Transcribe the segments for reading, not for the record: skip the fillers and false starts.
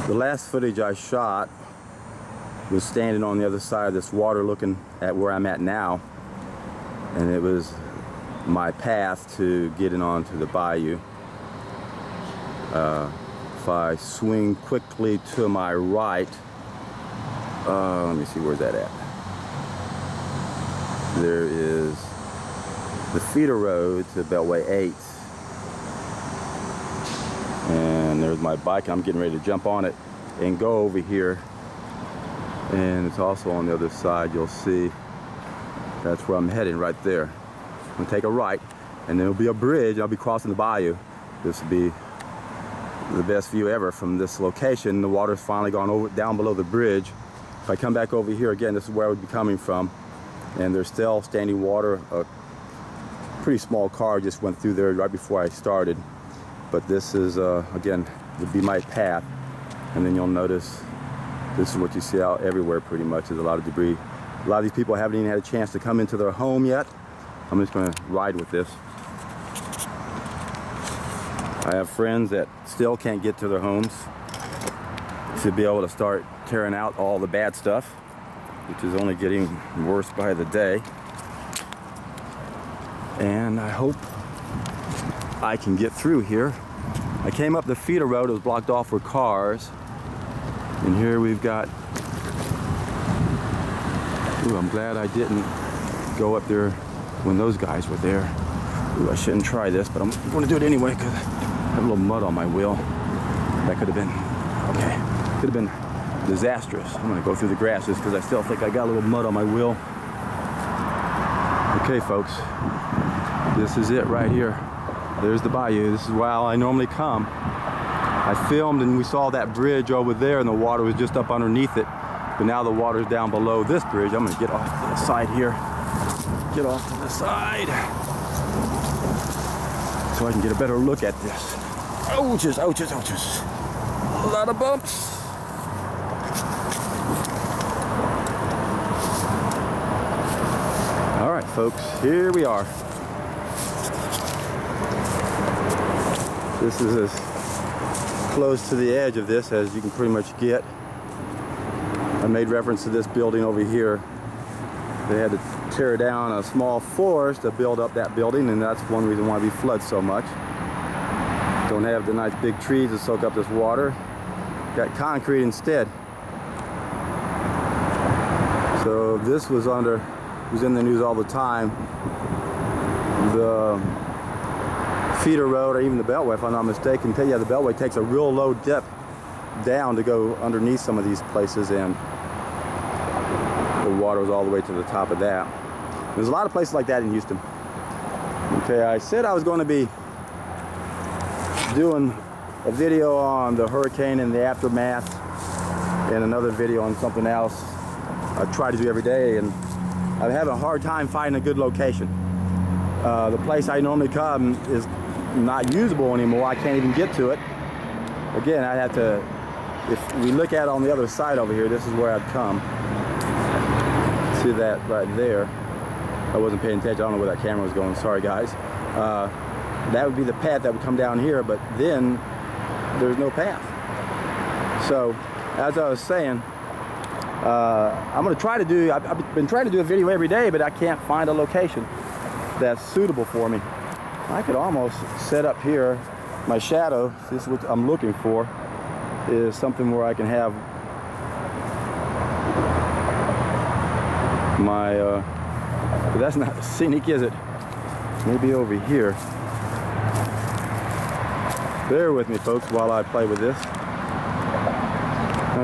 The last footage I shot was standing on the other side of this water looking at where I'm at now, and it was my path to getting onto the bayou. If I swing quickly to my right, let me see, where's that at? There is the feeder road to Beltway 8, and there's my bike. I'm getting ready to jump on it and go over here, and it's also on the other side. You'll see that's where I'm heading right there. I'm gonna take a right, and there'll be a bridge. I'll be crossing the bayou. This will be the best view ever from this location. The water's finally gone over down below the bridge. If I come back over here again, this is where I would be coming from, and there's still standing water. A pretty small car just went through there right before I started, but this is again would be my path. And then you'll notice this is what you see out everywhere pretty much, is a lot of debris. A lot of these people haven't even had a chance to come into their home yet. I'm just going to ride with this. I have friends that still can't get to their homes to be able to start tearing out all the bad stuff, which is only getting worse by the day. And I hope I can get through here. I came up the feeder road. It was blocked off for cars. And here we've got, ooh, I'm glad I didn't go up there when those guys were there. Ooh, I shouldn't try this, but I'm going to do it anyway because I have a little mud on my wheel. That could have been, okay, could have been disastrous. I'm going to go through the grasses because I still think I got a little mud on my wheel. Okay, folks, this is it right here. There's the bayou. This is where I normally come. I filmed and we saw that bridge over there and the water was just up underneath it. But now the water's down below this bridge. I'm gonna get off to the side here. Get off to the side so I can get a better look at this. Ouches, ouches, ouches. A lot of bumps. All right, folks, here we are. This is as close to the edge of this as you can pretty much get. I made reference to this building over here. They had to tear down a small forest to build up that building, and that's one reason why we flood so much. Don't have the nice big trees to soak up this water. Got concrete instead. So this was in the news all the time. The feeder road, or even the Beltway, if I'm not mistaken, yeah, the Beltway takes a real low depth down to go underneath some of these places, and the water was all the way to the top of that. There's a lot of places like that in Houston. Okay, I said I was going to be doing a video on the hurricane and the aftermath, and another video on something else I try to do every day, and I'm having a hard time finding a good location. The place I normally come is not usable anymore. I can't even get to it. Again, I have to, if we look at it on the other side over here, this is where I'd come. See that right there? I wasn't paying attention. I don't know where that camera was going. Sorry, guys. That would be the path that would come down here, but then there's no path. So, as I was saying, I'm going to try to do, I've been trying to do a video every day, but I can't find a location that's suitable for me. I could almost set up here my shadow. This is what I'm looking for, is something where I can have my, but that's not scenic, is it? Maybe over here. Bear with me, folks, while I play with this.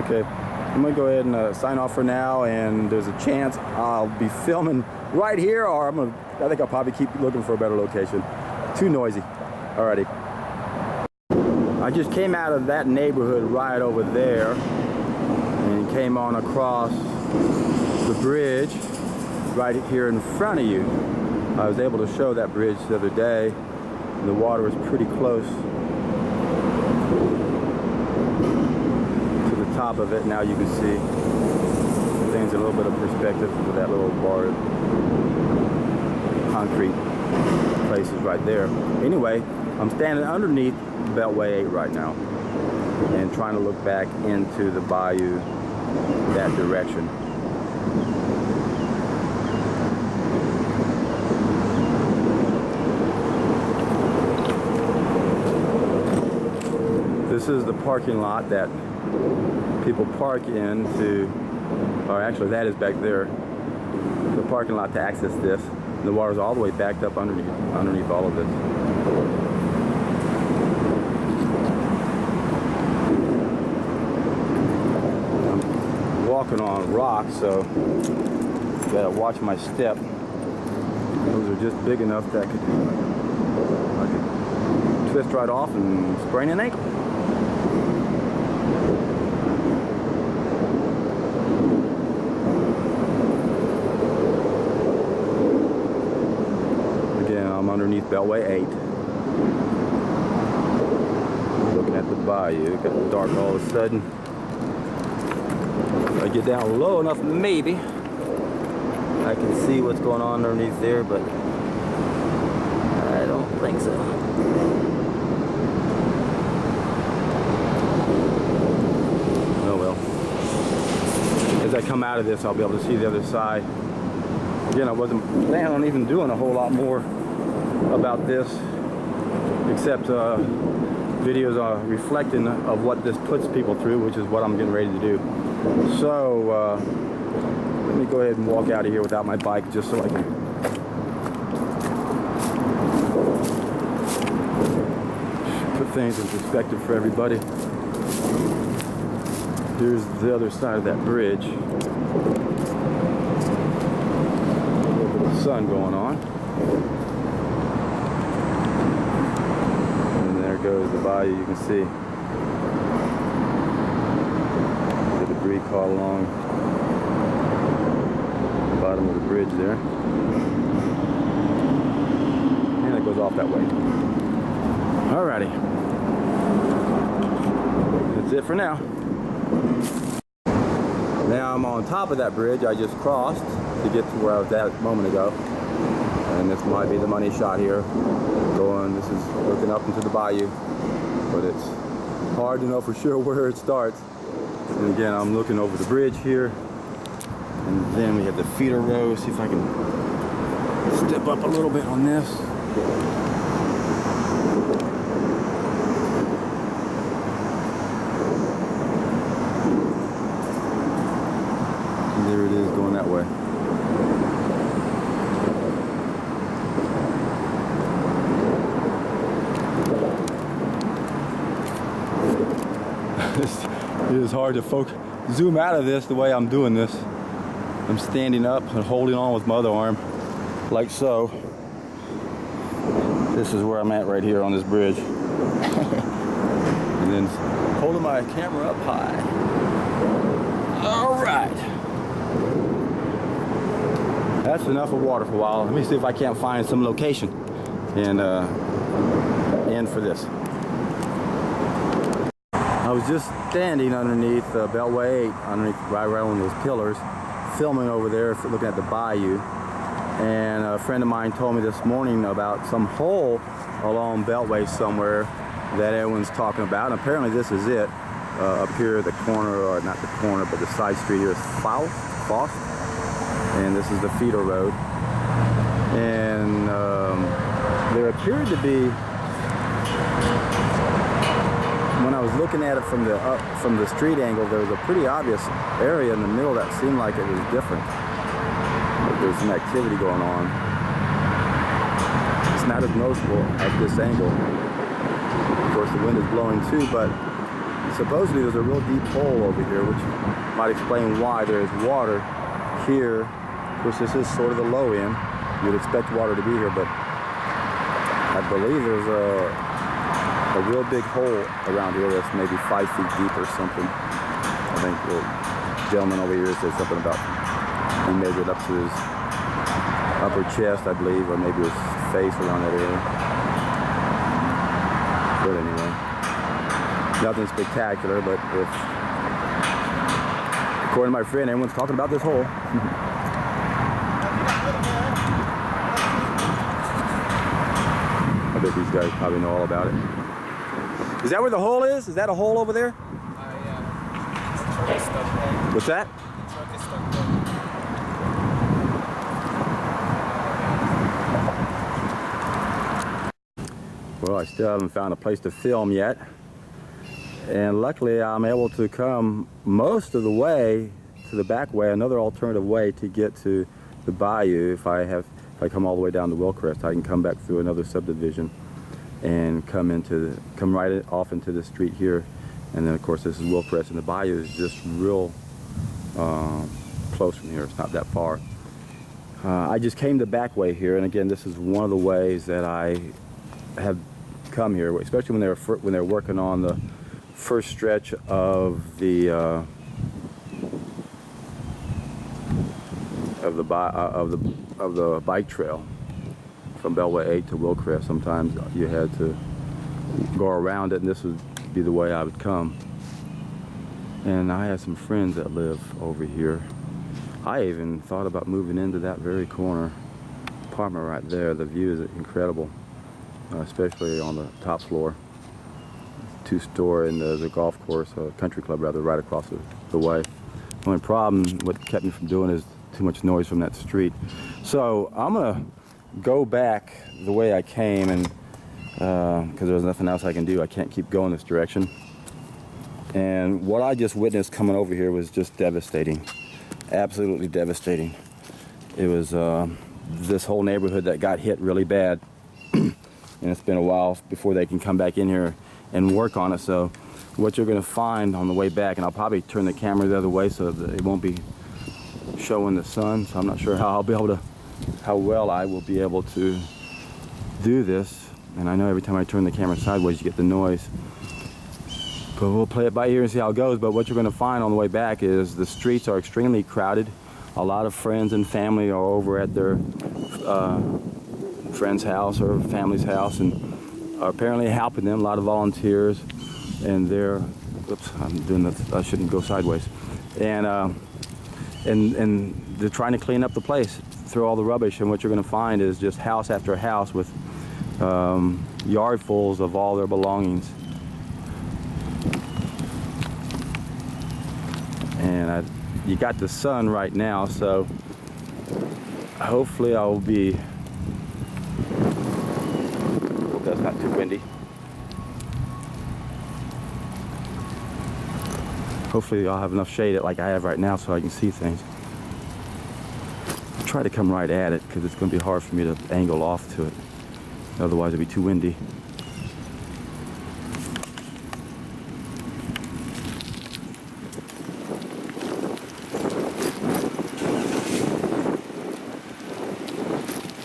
Okay, I'm gonna go ahead and sign off for now, and there's a chance I'll be filming right here, or I think I'll probably keep looking for a better location. Too noisy. Alrighty. I just came out of that neighborhood right over there and came on across the bridge right here in front of you. I was able to show that bridge the other day. The water was pretty close to the top of it. Now you can see things in a little bit of perspective with that little bar concrete places right there. Anyway, I'm standing underneath Beltway 8 right now. and trying to look back into the bayou that direction. This is the parking lot that people park into, or actually that is back there, the parking lot to access this. The water's all the way backed up underneath all of this. I'm walking on rocks, so gotta watch my step. Those are just big enough that I could twist right off and sprain an ankle. Underneath Beltway 8. Looking at the bayou. It got dark all of a sudden. If I get down low enough, maybe I can see what's going on underneath there, but I don't think so. Oh well. As I come out of this, I'll be able to see the other side. Again, I wasn't planning on even doing a whole lot more about this, except videos reflecting of what this puts people through, which is what I'm getting ready to do. So let me go ahead and walk out of here without my bike, just so I can put things in perspective for everybody. Here's the other side of that bridge. A little bit of sun going on. Goes the bayou, you can see the debris caught along the bottom of the bridge there, and it goes off that way. Alrighty, that's it for now. Now I'm on top of that bridge I just crossed to get to where I was at a moment ago, and this might be the money shot here. This is looking up into the bayou, but it's hard to know for sure where it starts. And again, I'm looking over the bridge here, and then we have the feeder road. See if I can step up a little bit on this. And there it is going that way. It is hard to zoom out of this the way I'm doing this. I'm standing up and holding on with my other arm, like so. This is where I'm at right here on this bridge. And then holding my camera up high. All right. That's enough of water for a while. Let me see if I can't find some location and end for this. I was just standing underneath Beltway 8, right around one of those pillars, filming over there, looking at the bayou. And a friend of mine told me this morning about some hole along Beltway somewhere that everyone's talking about. And apparently this is it. Up here at the corner, or not the corner, but the side street here is Foss. And this is the feeder road. And there appeared to be, when I was looking at it from the street angle, there was a pretty obvious area in the middle that seemed like it was different. Like there's some activity going on. It's not as noticeable at this angle. Of course, the wind is blowing too, but supposedly there's a real deep hole over here, which might explain why there is water here. Of course, this is sort of the low end. You'd expect water to be here, but I believe there's a real big hole around here that's maybe 5 feet deep or something. I think the gentleman over here said something about he measured up to his upper chest, I believe, or maybe his face around that area. But anyway, nothing spectacular, but if, according to my friend, everyone's talking about this hole. I bet these guys probably know all about it. Is that where the hole is? Is that a hole over there? Yeah. The truck is stuck there. What's that? The truck is stuck there. Well, I still haven't found a place to film yet. And luckily I'm able to come most of the way to the back way, another alternative way to get to the bayou. If I come all the way down to Wilcrest, I can come back through another subdivision and come right off into the street here. And then of course this is Wilcrest, and the bayou is just real close from here. It's not that far. I just came the back way here, and again, this is one of the ways that I have come here, especially when they're working on the first stretch of the bike trail from Beltway 8 to Wilcrest. Sometimes you had to go around it, and this would be the way I would come. And I have some friends that live over here. I even thought about moving into that very corner apartment right there. The view is incredible, especially on the top floor. Two-story, and there's a golf course, a country club rather, right across the way. The only problem, what kept me from doing, is too much noise from that street. So I'm gonna go back the way I came, and because there's nothing else I can do. I can't keep going this direction. And what I just witnessed coming over here was just devastating, absolutely devastating. It was this whole neighborhood that got hit really bad, and it's been a while before they can come back in here and work on it. So what you're going to find on the way back, and I'll probably turn the camera the other way so that it won't be showing the sun, so I'm not sure how well I will be able to do this. And I know every time I turn the camera sideways you get the noise, but we'll play it by ear and see how it goes. But what you're going to find on the way back is the streets are extremely crowded. A lot of friends and family are over at their friend's house or family's house, and are apparently helping them. A lot of volunteers, and they're, oops, I'm doing this, I shouldn't go sideways. And they're trying to clean up the place, throw all the rubbish, and what you're going to find is just house after house with yardfuls of all their belongings. And you got the sun right now, so hopefully I'll be, hope that's not too windy. Hopefully I'll have enough shade like I have right now so I can see things. I'll try to come right at it because it's going to be hard for me to angle off to it. Otherwise it'll be too windy.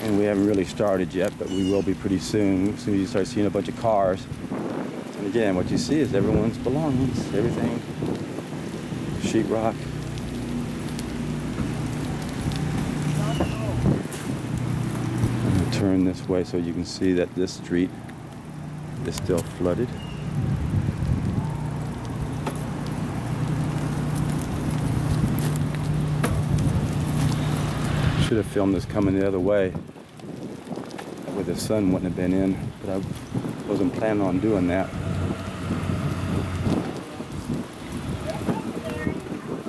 And we haven't really started yet, but we will be pretty soon. As soon as you start seeing a bunch of cars. And again, what you see is everyone's belongings, everything. Sheetrock. I'm going to turn this way so you can see that this street is still flooded. Should have filmed this coming the other way where the sun wouldn't have been in, but I wasn't planning on doing that.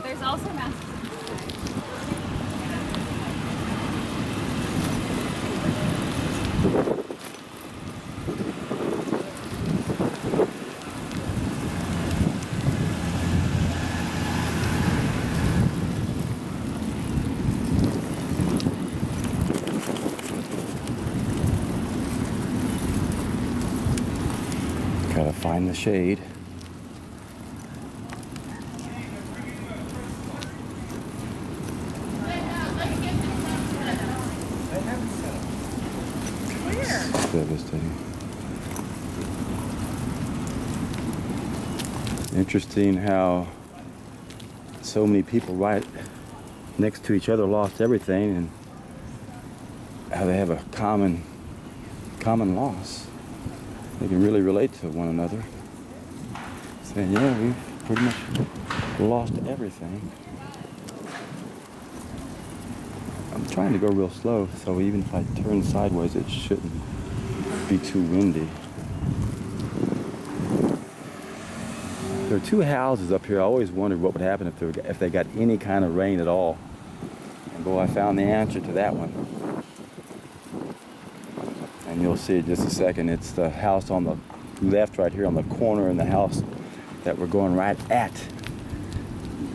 There's also masks. Gotta find the shade. It's devastating. Interesting how so many people right next to each other lost everything, and how they have a common loss. They can really relate to one another. Saying, yeah, we've pretty much lost everything. I'm trying to go real slow, so even if I turn sideways, it shouldn't be too windy. There are two houses up here. I always wondered what would happen if they got any kind of rain at all. And boy, I found the answer to that one. And you'll see in just a second. It's the house on the left right here on the corner, and the house that we're going right at.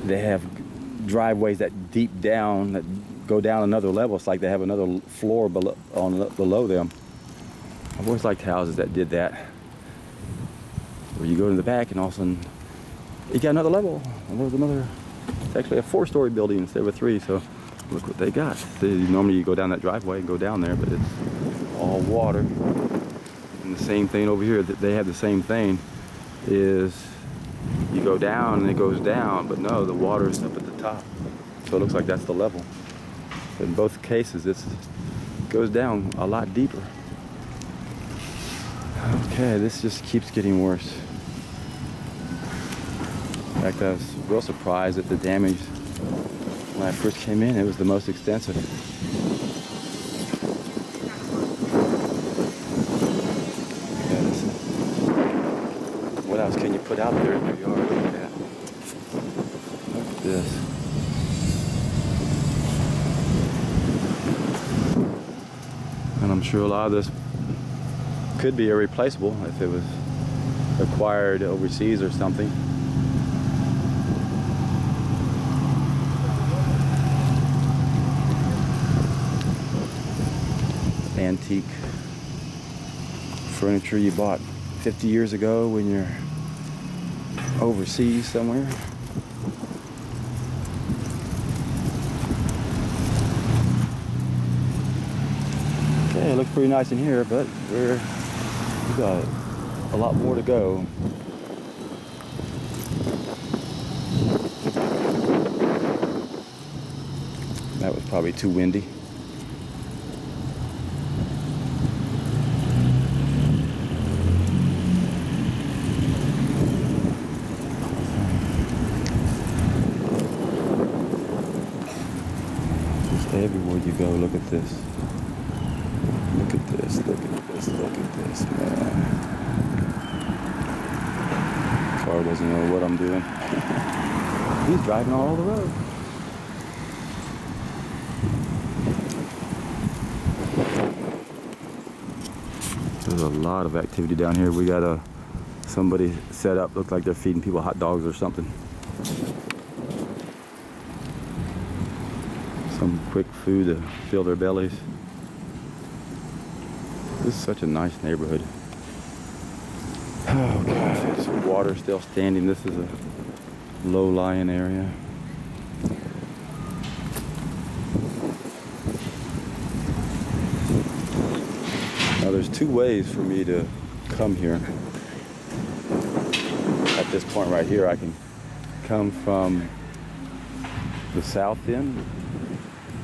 They have driveways that deep down, that go down another level. It's like they have another floor below them. I've always liked houses that did that, where you go to the back and all of a sudden you got another level, and there's another. It's actually a 4-story building instead of a 3. So look what they got. Normally you go down that driveway and go down there, but it's all water. And the same thing over here, that they have the same thing, is you go down and it goes down, but no, the water is up at the top. So it looks like that's the level. In both cases, it goes down a lot deeper. Okay, this just keeps getting worse. In fact, I was real surprised at the damage when I first came in. It was the most extensive. Yeah, what else can you put out there in your yard? Look at that. Look at this. And I'm sure a lot of this could be irreplaceable if it was acquired overseas or something. Antique furniture you bought 50 years ago when you're overseas somewhere. Okay, it looks pretty nice in here, but we've got a lot more to go. That was probably too windy. Everywhere you go, look at this. Look at this, look at this, look at this, man. Car doesn't know what I'm doing. He's driving all over the road. There's a lot of activity down here. We got somebody set up, looks like they're feeding people hot dogs or something. Some quick food to fill their bellies. This is such a nice neighborhood. Oh God, there's water still standing. This is a low-lying area. Now there's two ways for me to come here. At this point right here, I can come from the south end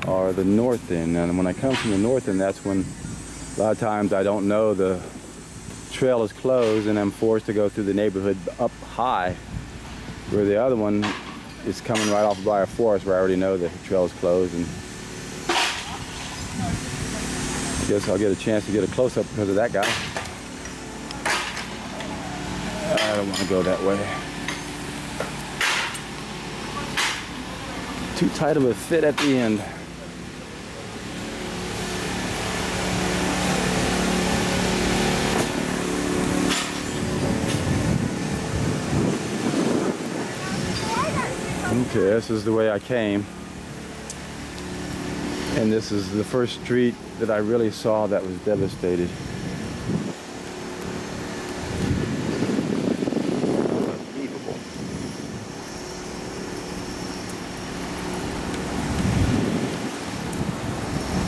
or the north end. And when I come from the north end, that's when a lot of times I don't know the trail is closed and I'm forced to go through the neighborhood up high, where the other one is coming right off by a forest where I already know the trail is closed. And I guess I'll get a chance to get a close-up because of that guy. I don't want to go that way. Too tight of a fit at the end. Okay, this is the way I came. And this is the first street that I really saw that was devastated. Unbelievable.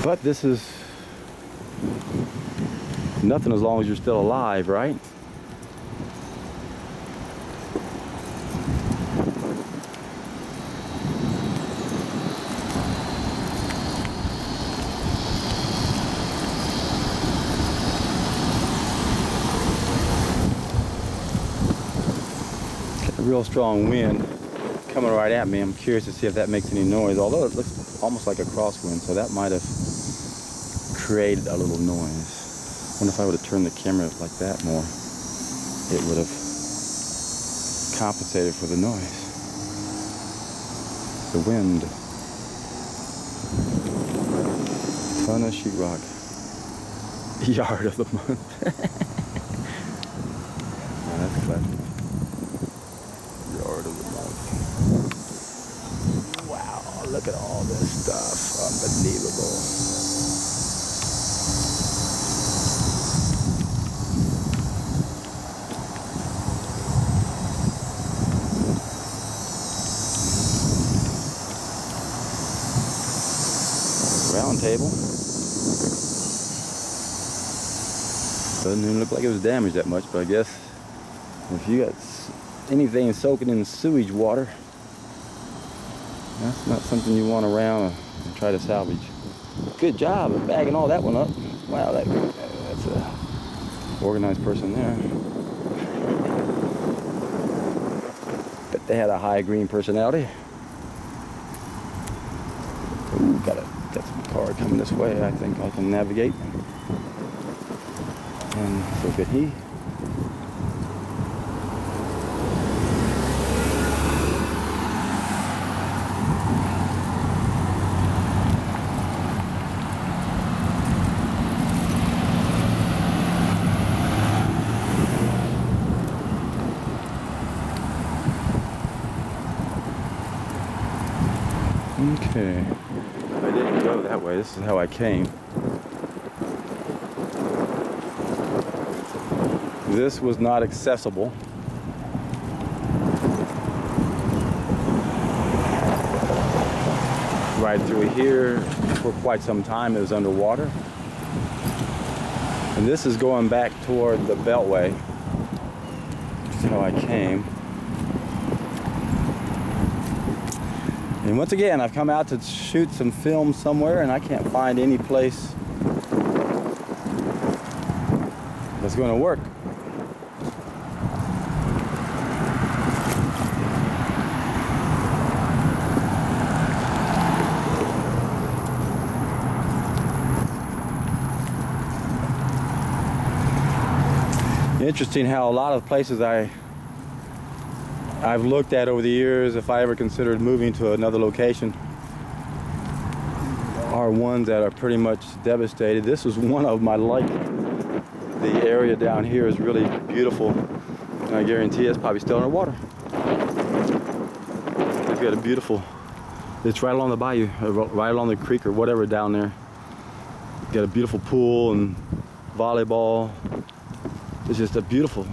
But this is nothing as long as you're still alive, right? Real strong wind coming right at me. I'm curious to see if that makes any noise, although it looks almost like a crosswind, so that might have created a little noise. I wonder if I would have turned the camera like that more, it would have compensated for the noise. The wind. Ton of sheetrock. Yard of the month. Oh, that's classic. Yard of the month. Wow, look at all this stuff. Unbelievable. Round table. Doesn't even look like it was damaged that much, but I guess if you got anything soaking in sewage water, that's not something you want around and try to salvage. Good job of bagging all that one up. Wow, that's a organized person there. But they had a high green personality. Ooh, got some car coming this way. I think I can navigate. And so could he. Okay, I didn't go that way. This is how I came. This was not accessible. Right through here, for quite some time it was underwater. And this is going back toward the Beltway. That's how I came. And once again, I've come out to shoot some film somewhere and I can't find any place that's going to work. Interesting how a lot of places I've looked at over the years, if I ever considered moving to another location, are ones that are pretty much devastated. This was one of them I like. The area down here is really beautiful, and I guarantee it's probably still underwater. They've got a beautiful, it's right along the bayou, right along the creek or whatever down there. Got a beautiful pool and volleyball. It's just a beautiful,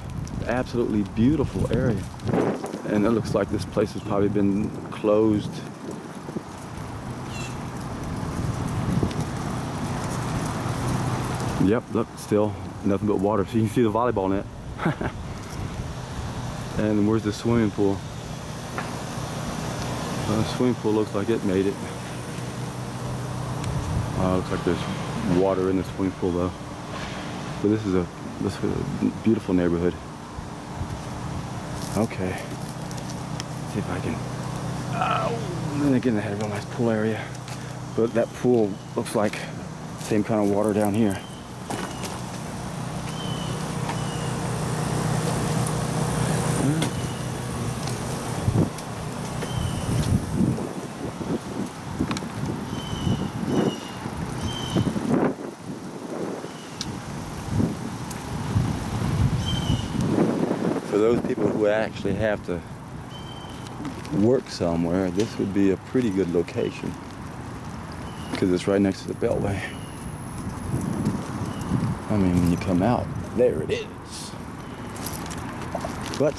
absolutely beautiful area. And it looks like this place has probably been closed. Yep, look, still nothing but water. So you can see the volleyball net. And where's the swimming pool? The swimming pool looks like it made it. Looks like there's water in the swimming pool though. But this is a beautiful neighborhood. Okay. See if I can. Oh, then again, they had a real nice pool area. But that pool looks like same kind of water down here. For those people who actually have to work somewhere, this would be a pretty good location because it's right next to the Beltway. I mean, when you come out, there it is. But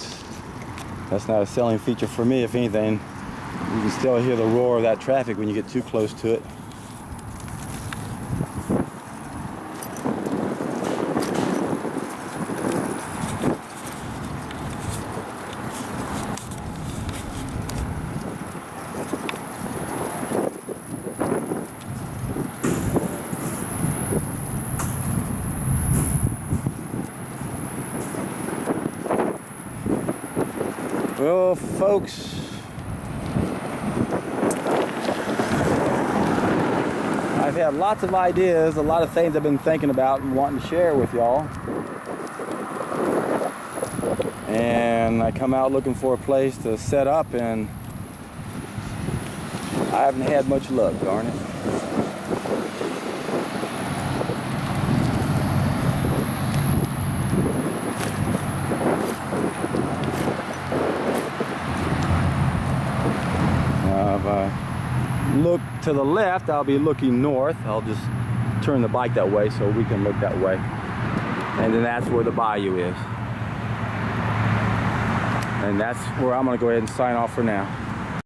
that's not a selling feature for me. If anything, you can still hear the roar of that traffic when you get too close to it. Well, folks, I've had lots of ideas, a lot of things I've been thinking about and wanting to share with y'all. and I come out looking for a place to set up, and I haven't had much luck, darn it. If I look to the left, I'll be looking north. I'll just turn the bike that way so we can look that way. And then that's where the bayou is. And that's where I'm gonna go ahead and sign off for now.